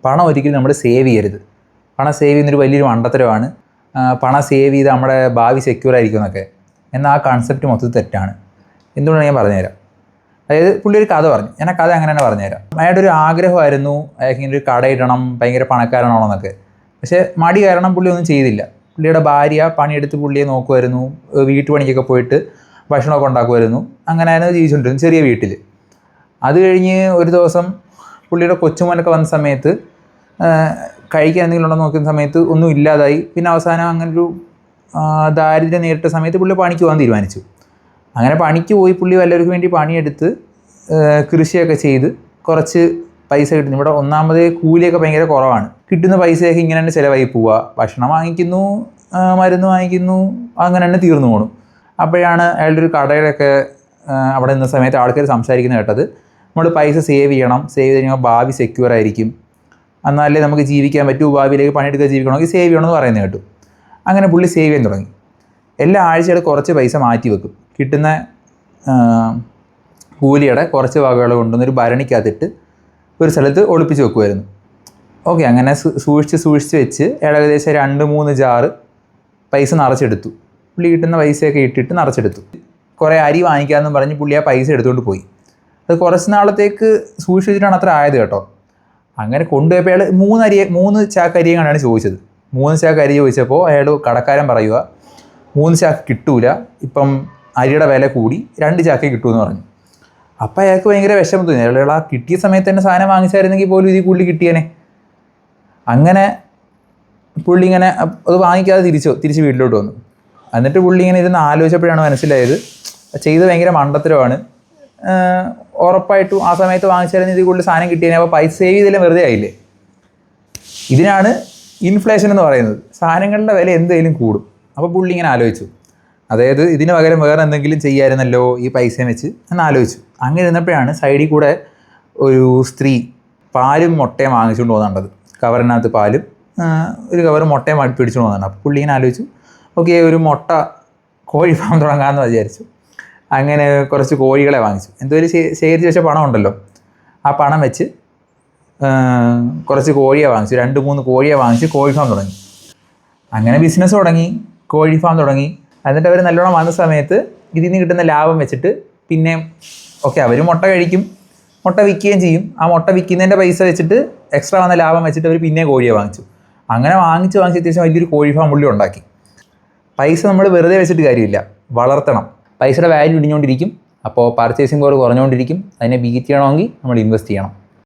പണം ഒരിക്കലും നമ്മൾ സേവ് ചെയ്യരുത്. പണം സേവ് ചെയ്യുന്നൊരു വലിയൊരു മണ്ടത്തരമാണ്. പണം സേവ് ചെയ്ത് നമ്മുടെ ഭാവി സെക്യൂർ ആയിരിക്കും എന്നൊക്കെ. എന്നാൽ ആ കൺസെപ്റ്റ് മൊത്തത്തിൽ തെറ്റാണ്. എന്തുകൊണ്ടാണ് ഞാൻ പറഞ്ഞുതരാം. അതായത് പുള്ളി ഒരു കഥ പറഞ്ഞു. ഞാൻ ആ കഥ അങ്ങനെ തന്നെ പറഞ്ഞുതരാം. അയാളുടെ ഒരു ആഗ്രഹമായിരുന്നു അയാൾക്ക് ഇങ്ങനെ ഒരു കട ഇടണം, ഭയങ്കര പണക്കാരനാണോന്നൊക്കെ. പക്ഷേ മടി കാരണം പുള്ളി ഒന്നും ചെയ്തില്ല. പുള്ളിയുടെ ഭാര്യ പണിയെടുത്ത് പുള്ളിയെ നോക്കുമായിരുന്നു, വീട്ടുപണിക്കൊക്കെ പോയിട്ട് ഭക്ഷണമൊക്കെ ഉണ്ടാക്കുമായിരുന്നു. അങ്ങനെയായിരുന്നു ജീവിച്ചുകൊണ്ടിരുന്നത് ചെറിയ വീട്ടിൽ. അത് കഴിഞ്ഞ് ഒരു ദിവസം പുള്ളിയുടെ കൊച്ചുമോനൊക്കെ വന്ന സമയത്ത് കഴിക്കാൻ എന്തെങ്കിലും ഉണ്ടോ നോക്കുന്ന സമയത്ത് ഒന്നും ഇല്ലാതായി. പിന്നെ അവസാനം അങ്ങനൊരു ദാരിദ്ര്യം നേരിട്ട സമയത്ത് പുള്ളി പണിക്ക് പോകാൻ തീരുമാനിച്ചു. അങ്ങനെ പണിക്ക് പോയി പുള്ളി വല്ലവർക്കും വേണ്ടി പണിയെടുത്ത് കൃഷിയൊക്കെ ചെയ്ത് കുറച്ച് പൈസ കിട്ടുന്നു. ഇവിടെ ഒന്നാമത് കൂലിയൊക്കെ ഭയങ്കര കുറവാണ്. കിട്ടുന്ന പൈസയൊക്കെ ഇങ്ങനെ തന്നെ ചിലവായി പോവുക. ഭക്ഷണം വാങ്ങിക്കുന്നു, മരുന്ന് വാങ്ങിക്കുന്നു, അങ്ങനെ തന്നെ തീർന്നു പോകണം. അപ്പോഴാണ് അയാളുടെ ഒരു കടയിലൊക്കെ അവിടെ നിന്ന സമയത്ത് ആൾക്കാർ സംസാരിക്കുന്നത് കേട്ടത്, നമ്മൾ പൈസ സേവ് ചെയ്യണം, സേവ് ചെയ്ത് കഴിഞ്ഞാൽ ഭാവി സെക്യൂർ ആയിരിക്കും, എന്നാലേ നമുക്ക് ജീവിക്കാൻ പറ്റൂ, ഭാവിയിലേക്ക് പണിയെടുക്കുക ജീവിക്കണമെങ്കിൽ സേവ് ചെയ്യണമെന്ന് പറയുന്നത് കേട്ടു. അങ്ങനെ പുള്ളി സേവ് ചെയ്യാൻ തുടങ്ങി. എല്ലാ ആഴ്ചയുടെ കുറച്ച് പൈസ മാറ്റി വെക്കും. കിട്ടുന്ന കൂലിയുടെ കുറച്ച് വകകൾ കൊണ്ടുവന്നൊരു ഭരണിക്കകത്തിട്ട് ഒരു സ്ഥലത്ത് ഒളിപ്പിച്ച് വെക്കുമായിരുന്നു. ഓക്കെ, അങ്ങനെ സൂക്ഷിച്ച് വെച്ച് ഏകദേശം 2-3 ജാറ് പൈസ നിറച്ചെടുത്തു. പുള്ളി കിട്ടുന്ന പൈസയൊക്കെ ഇട്ടിട്ട് നിറച്ചെടുത്തു. കുറേ അരി വാങ്ങിക്കാമെന്നും പറഞ്ഞ് പുള്ളി ആ പൈസ എടുത്തുകൊണ്ട് പോയി. അത് കുറച്ച് നാളത്തേക്ക് സൂക്ഷിച്ചിട്ടാണ് അത്ര ആയത് കേട്ടോ. അങ്ങനെ കൊണ്ടുപോയപ്പോൾ അയാൾ 3 ചാക്ക് അരിയും കണ്ടാണ് ചോദിച്ചത്. 3 ചാക്ക് അരി ചോദിച്ചപ്പോൾ അയാൾ കടക്കാരൻ പറയുക 3 ചാക്ക് കിട്ടൂല, ഇപ്പം അരിയുടെ വില കൂടി 2 ചാക്കേ കിട്ടുമെന്ന് പറഞ്ഞു. അപ്പം അയാൾക്ക് ഭയങ്കര വിഷമം തോന്നി. അയാൾ ആ കിട്ടിയ സമയത്ത് തന്നെ സാധനം വാങ്ങിച്ചായിരുന്നെങ്കിൽ പോലും ഇതിൽ കൂടുതൽ കിട്ടിയേനെ. അങ്ങനെ പുള്ളി ഇങ്ങനെ അത് വാങ്ങിക്കാതെ തിരിച്ച് വീട്ടിലോട്ട് വന്നു. എന്നിട്ട് പുള്ളി ഇങ്ങനെ ഇരുന്ന് ആലോചിച്ചപ്പോഴാണ് മനസ്സിലായത് ചെയ്ത് ഭയങ്കര മണ്ടത്തരമാണ്. ഉറപ്പായിട്ടും ആ സമയത്ത് വാങ്ങിച്ചായിരുന്നു ഇതിൽ കൂടുതൽ സാധനം കിട്ടിയേനെ. അപ്പോൾ പൈസ സേവ് ചെയ്തെല്ലാം വെറുതെ ആയില്ലേ. ഇതിനാണ് ഇൻഫ്ലേഷൻ എന്ന് പറയുന്നത്. സാധനങ്ങളുടെ വില എന്തെങ്കിലും കൂടും. അപ്പോൾ പുള്ളി ഇങ്ങനെ ആലോചിച്ചു, അതായത് ഇതിന് പകരം വേറെ എന്തെങ്കിലും ചെയ്യാമായിരുന്നല്ലോ ഈ പൈസയും വെച്ച് എന്ന് ആലോചിച്ചു. അങ്ങനെ ഇരുന്നപ്പോഴാണ് സൈഡിൽ കൂടെ ഒരു സ്ത്രീ പാലും മുട്ടയും വാങ്ങിച്ചുകൊണ്ട് പോകുന്നുണ്ടത്. കവറിനകത്ത് പാലും ഒരു കവർ മുട്ടയും പിടിച്ചുകൊണ്ട് പോകുന്നുണ്ട്. അപ്പോൾ പുള്ളി ഇങ്ങനെ ആലോചിച്ചു, ഓക്കെ ഒരു കോഴി ഫാം തുടങ്ങാമെന്ന് വിചാരിച്ചു. അങ്ങനെ കുറച്ച് കോഴികളെ വാങ്ങിച്ചു. എന്തൊരു ശേഖരിച്ച് വെച്ച പണം ഉണ്ടല്ലോ, ആ പണം വെച്ച് കുറച്ച് കോഴിയെ വാങ്ങിച്ചു. 2-3 കോഴിയെ വാങ്ങിച്ച് കോഴി ഫാം തുടങ്ങി. അങ്ങനെ ബിസിനസ് തുടങ്ങി, കോഴി ഫാം തുടങ്ങി. എന്നിട്ട് അവർ നല്ലോണം വന്ന സമയത്ത് ഇതിൽ നിന്ന് കിട്ടുന്ന ലാഭം വെച്ചിട്ട് പിന്നെ ഓക്കെ അവർ മുട്ട കഴിക്കും, മുട്ട വിൽക്കുകയും ചെയ്യും. ആ മുട്ട വിൽക്കുന്നതിൻ്റെ പൈസ വെച്ചിട്ട് എക്സ്ട്രാ വന്ന ലാഭം വെച്ചിട്ട് അവർ പിന്നെ കോഴിയെ വാങ്ങിച്ചു. അങ്ങനെ വാങ്ങിച്ച് അത്യാവശ്യം വലിയൊരു കോഴി ഫാം പുള്ളി ഉണ്ടാക്കി. പൈസ നമ്മൾ വെറുതെ വെച്ചിട്ട് കാര്യമില്ല, വളർത്തണം. പൈസയുടെ വാല്യൂ ഇടിഞ്ഞുകൊണ്ടിരിക്കും. അപ്പോൾ പർച്ചേസിംഗ് പവർ കുറഞ്ഞുകൊണ്ടിരിക്കും. അതിനെ ബീറ്റ് ചെയ്യണമെങ്കിൽ നമ്മൾ ഇൻവെസ്റ്റ് ചെയ്യണം.